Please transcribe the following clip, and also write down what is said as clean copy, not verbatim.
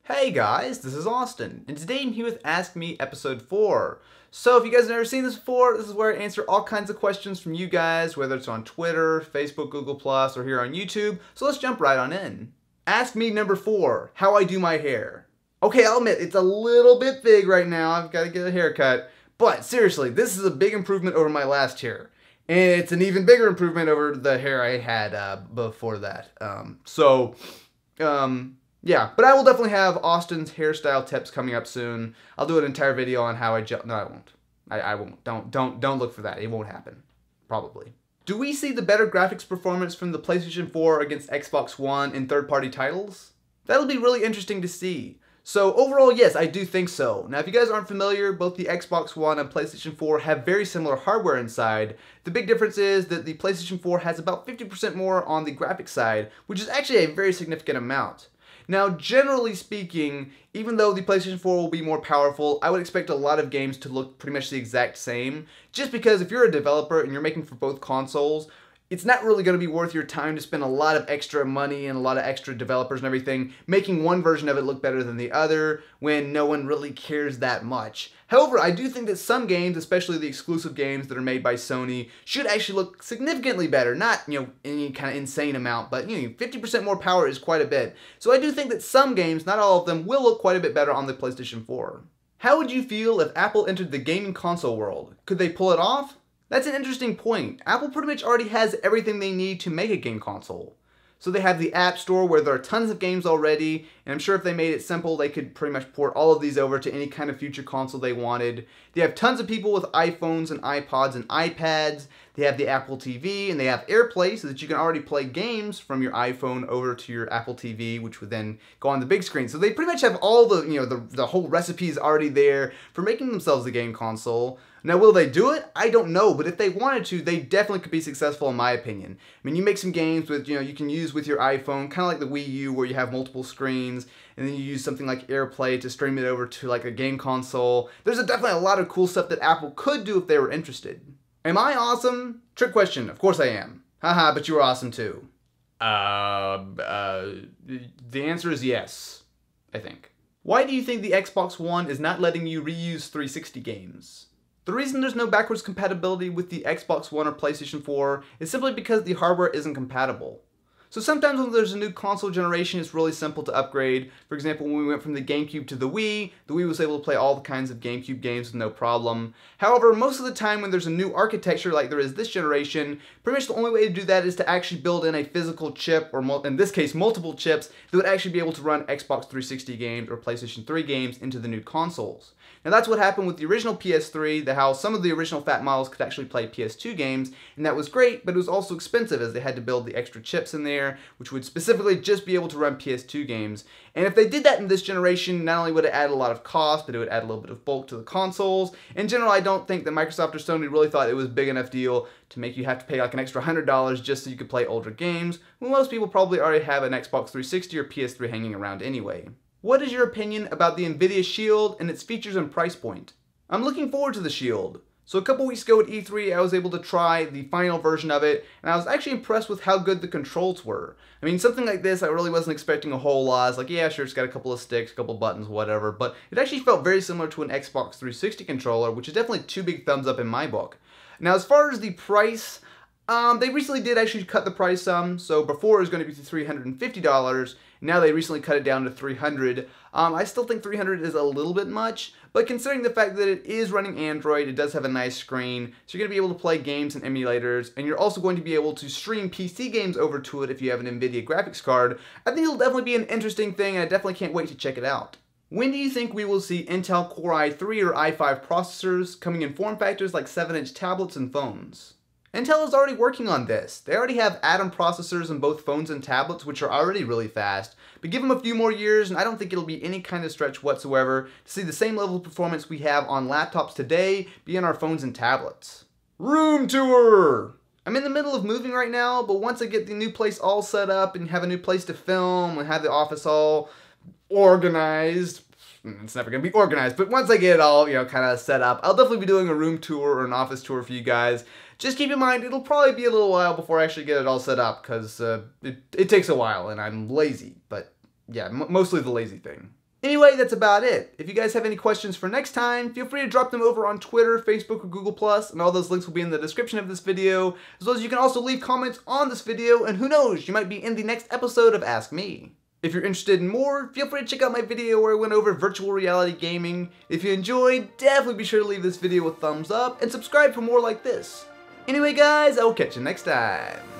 Hey guys, this is Austin, and today I'm here with Ask Me Episode 4. So if you guys have never seen this before, this is where I answer all kinds of questions from you guys, whether it's on Twitter, Facebook, Google+, or here on YouTube, so let's jump right on in. Ask Me number 4, how I do my hair. Okay, I'll admit, it's a little bit big right now, I've got to get a haircut, but seriously, this is a big improvement over my last hair. And it's an even bigger improvement over the hair I had before that. Yeah, but I will definitely have Austin's hairstyle tips coming up soon. I'll do an entire video on how I gel. No, I won't. I won't. Don't look for that. It won't happen. Probably. Do we see the better graphics performance from the PlayStation 4 against Xbox One in third-party titles? That'll be really interesting to see. So overall, yes, I do think so. Now, if you guys aren't familiar, both the Xbox One and PlayStation 4 have very similar hardware inside. The big difference is that the PlayStation 4 has about 50% more on the graphics side, which is actually a very significant amount. Now, generally speaking, even though the PlayStation 4 will be more powerful, I would expect a lot of games to look pretty much the exact same, just because if you're a developer and you're making for both consoles, it's not really going to be worth your time to spend a lot of extra money and a lot of extra developers and everything making one version of it look better than the other when no one really cares that much. However, I do think that some games, especially the exclusive games that are made by Sony, should actually look significantly better. Not, any kind of insane amount, but, 50% more power is quite a bit. So I do think that some games, not all of them, will look quite a bit better on the PlayStation 4. How would you feel if Apple entered the gaming console world? Could they pull it off? That's an interesting point. Apple pretty much already has everything they need to make a game console. So they have the App Store where there are tons of games already, and I'm sure if they made it simple, they could pretty much port all of these over to any kind of future console they wanted. They have tons of people with iPhones and iPods and iPads. They have the Apple TV, and they have AirPlay so that you can already play games from your iPhone over to your Apple TV, which would then go on the big screen. So they pretty much have all the, the whole recipes already there for making themselves a game console. Now, will they do it? I don't know, but if they wanted to, they definitely could be successful in my opinion. I mean, you make some games with, you can use with your iPhone, kind of like the Wii U where you have multiple screens, and then you use something like AirPlay to stream it over to like a game console. There's definitely a lot of cool stuff that Apple could do if they were interested. Am I awesome? Trick question. Of course I am. Haha, but you were awesome too. The answer is yes, I think. Why do you think the Xbox One is not letting you reuse 360 games? The reason there's no backwards compatibility with the Xbox One or PlayStation 4 is simply because the hardware isn't compatible. So sometimes when there's a new console generation, it's really simple to upgrade. For example, when we went from the GameCube to the Wii was able to play all the kinds of GameCube games with no problem. However, most of the time when there's a new architecture like there is this generation, pretty much the only way to do that is to actually build in a physical chip, or in this case multiple chips, that would actually be able to run Xbox 360 games or PlayStation 3 games into the new consoles. Now that's what happened with the original PS3, how some of the original fat models could actually play PS2 games, and that was great, but it was also expensive as they had to build the extra chips in there, which would specifically just be able to run PS2 games. And if they did that in this generation, not only would it add a lot of cost, but it would add a little bit of bulk to the consoles. In general, I don't think that Microsoft or Sony really thought it was a big enough deal to make you have to pay like an extra $100 just so you could play older games, when most people probably already have an Xbox 360 or PS3 hanging around anyway. What is your opinion about the Nvidia Shield and its features and price point? I'm looking forward to the Shield. So a couple weeks ago at E3, I was able to try the final version of it, and I was actually impressed with how good the controls were. I mean, something like this, I really wasn't expecting a whole lot. I was like, yeah, sure, it's got a couple of sticks, a couple of buttons, whatever, but it actually felt very similar to an Xbox 360 controller, which is definitely 2 big thumbs up in my book. Now, as far as the price, they recently did actually cut the price some. So before it was going to be $350. Now they recently cut it down to $300. I still think $300 is a little bit much, but considering the fact that it is running Android, it does have a nice screen, so you're going to be able to play games and emulators, and you're also going to be able to stream PC games over to it if you have an Nvidia graphics card. I think it'll definitely be an interesting thing, and I definitely can't wait to check it out. When do you think we will see Intel Core i3 or i5 processors coming in form factors like 7-inch tablets and phones? Intel is already working on this. They already have Atom processors in both phones and tablets, which are already really fast. But give them a few more years, and I don't think it'll be any kind of stretch whatsoever to see the same level of performance we have on laptops today be in our phones and tablets. Room tour! I'm in the middle of moving right now, but once I get the new place all set up and have a new place to film and have the office all organized, it's never going to be organized, but once I get it all, kind of set up, I'll definitely be doing a room tour or an office tour for you guys. Just keep in mind, it'll probably be a little while before I actually get it all set up, because it takes a while, and I'm lazy, but yeah, mostly the lazy thing. Anyway, that's about it. If you guys have any questions for next time, feel free to drop them over on Twitter, Facebook, or Google+, and all those links will be in the description of this video, as well as you can also leave comments on this video, and who knows, you might be in the next episode of Ask Me. If you're interested in more, feel free to check out my video where I went over virtual reality gaming. If you enjoyed, definitely be sure to leave this video a thumbs up, and subscribe for more like this. Anyway guys, I will catch you next time.